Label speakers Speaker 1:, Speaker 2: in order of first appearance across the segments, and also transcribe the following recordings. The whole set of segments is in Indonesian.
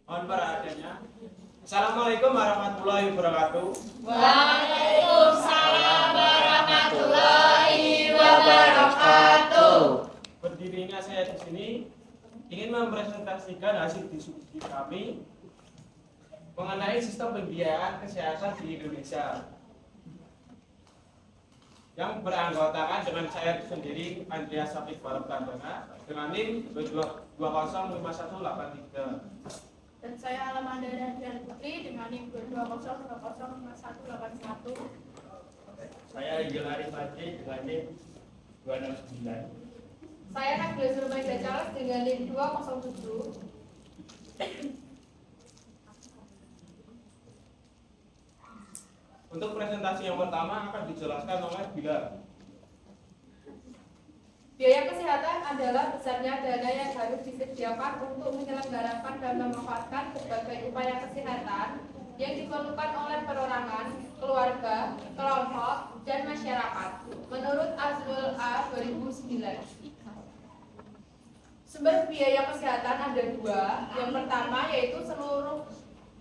Speaker 1: Mohon perhatiannya. Assalamualaikum warahmatullahi wabarakatuh.
Speaker 2: Waalaikumsalam warahmatullahi wabarakatuh.
Speaker 1: Berdirinya saya di sini ingin mempresentasikan hasil diskusi kami mengenai sistem pembiayaan kesehatan di Indonesia yang beranggotakan dengan saya sendiri, Andreas Safik Balapandana, dengan NIM 2205183.
Speaker 2: Dan saya Alamanda Dahdian Putri dengan NIM 220205181.
Speaker 3: Saya Rijal Arif Fadli dengan NIM 269.
Speaker 2: Saya Nabila Zulmaida Charles dengan NIM 207.
Speaker 1: Untuk presentasi yang pertama akan dijelaskan oleh Bila.
Speaker 2: Biaya kesehatan adalah besarnya dana yang harus disediakan untuk menyelenggarakan dan memanfaatkan berbagai upaya kesehatan yang diperlukan oleh perorangan, keluarga, kelompok, dan masyarakat. Menurut Azwul A 2009. Sumber biaya kesehatan ada dua. Yang pertama yaitu seluruh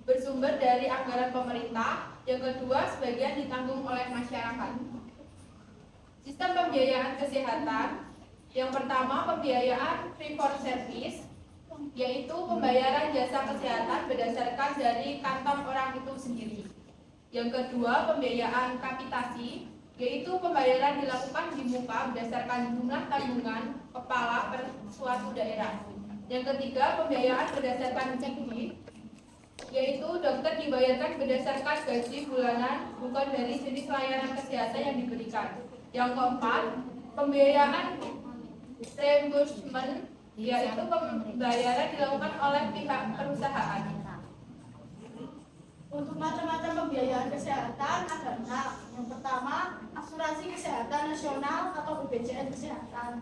Speaker 2: bersumber dari anggaran pemerintah. Yang kedua sebagian ditanggung oleh masyarakat. Sistem pembiayaan kesehatan. Yang pertama pembiayaan fee for service, yaitu pembayaran jasa kesehatan berdasarkan dari kantong orang itu sendiri. Yang kedua pembiayaan kapitasi, yaitu pembayaran dilakukan di muka berdasarkan jumlah tanggungan kepala per suatu daerah. Yang ketiga pembiayaan berdasarkan CPI, yaitu dokter dibayarkan berdasarkan gaji bulanan bukan dari jenis layanan kesehatan yang diberikan. Yang keempat pembiayaan reimbursement, yaitu pembayaran dilakukan oleh pihak perusahaan.
Speaker 4: Untuk macam-macam pembiayaan kesehatan ada 6. Yang pertama, asuransi kesehatan nasional atau BPJS kesehatan.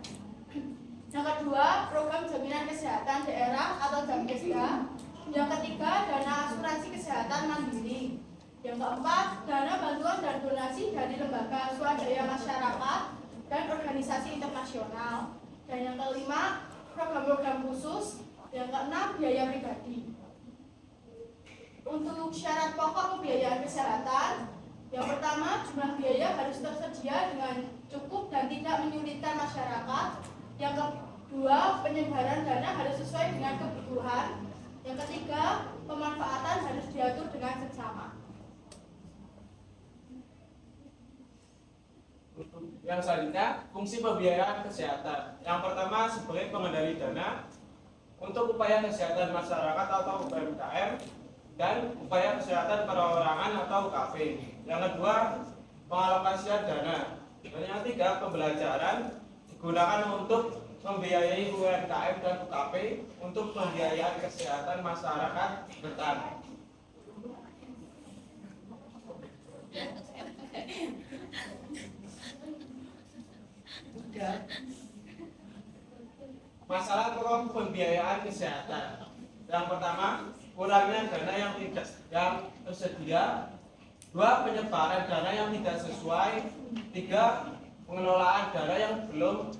Speaker 4: Yang kedua, program jaminan kesehatan daerah atau Jamkesda. Yang ketiga, dana asuransi kesehatan mandiri. Yang keempat, dana bantuan dan donasi dari lembaga swadaya masyarakat dan organisasi internasional. Dan yang kelima, program-program khusus. Yang keenam, biaya pribadi. Untuk syarat pokok pembiayaan kesehatan, yang pertama, jumlah biaya harus tersedia dengan cukup dan tidak menyulitkan masyarakat. Yang kedua, penyebaran dana harus sesuai dengan kebutuhan. Yang ketiga, pemanfaatan harus diatur dengan seksama.
Speaker 1: Yang selanjutnya, fungsi pembiayaan kesehatan. Yang pertama sebagai pengendali dana untuk upaya kesehatan masyarakat atau UMKM dan upaya kesehatan perorangan atau UKP. Yang kedua, pengalokasian dana. Dan yang ketiga, pembelajaran digunakan untuk membiayai UMKM dan UKP untuk pembiayaan kesehatan masyarakat bertani. Masalah pokok pembiayaan kesehatan. Yang pertama, kurangnya dana yang tersedia. 2, penyebaran dana yang tidak sesuai. 3, pengelolaan dana yang belum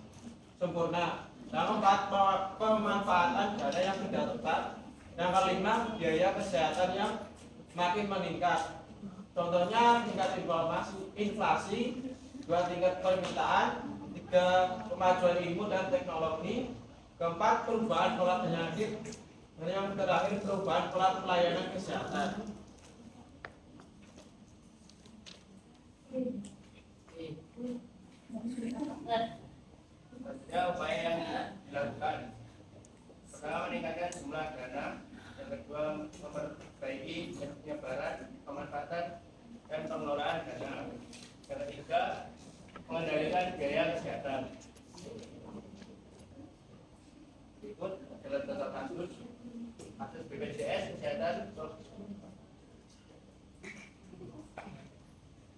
Speaker 1: sempurna. Yang 4, pemanfaatan dana yang tidak tepat. Yang kelima, biaya kesehatan yang makin meningkat. Contohnya tingkat inflasi, 2, tingkat permintaan, 3, kemajuan ilmu dan teknologi, 4, perubahan pola penyakit, dan yang terakhir perubahan pola pelayanan kesehatan.
Speaker 3: Ya, upaya yang dilakukan. Pertama, meningkatkan jumlah dana. Yang kedua, memperbaiki penyebaran, pemanfaatan, dan pengelolaan dana. Yang ketiga, mengendalikan biaya kesehatan. Berikut adalah contoh kasus BPJS kesehatan,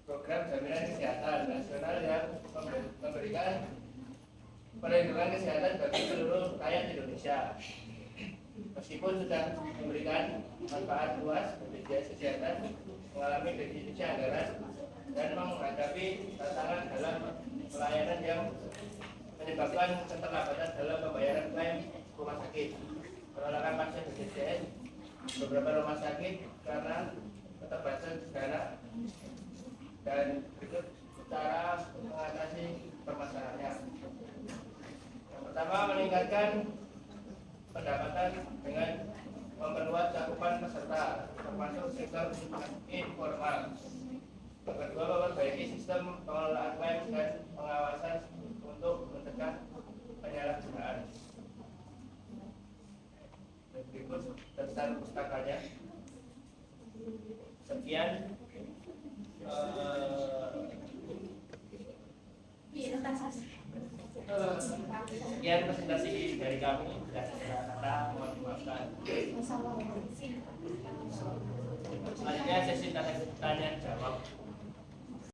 Speaker 3: program jaminan kesehatan nasional yang memberikan perlindungan kesehatan bagi seluruh rakyat Indonesia. Meskipun sudah memberikan manfaat luas, BPJS kesehatan mengalami defisit anggaran dan menghadapi tantangan dalam pelayanan yang menyebabkan keterlambatan dalam pembayaran klaim rumah sakit. Penolakan pasien BPJS beberapa rumah sakit karena keterbatasan dana, dan berikut cara mengatasi permasalahannya. Yang pertama, meningkatkan pendapatan dengan memperluas cakupan peserta, termasuk sektor informal. Yang kedua, memperbaiki sistem pengelolaan klaim dan pengawasan untuk mencegah penyalahgunaan. Dan berikut tentang pustakanya. Sekian sekian presentasi dari kami, dan kata mohon dimaafkan. Selanjutnya sesi tanya jawab.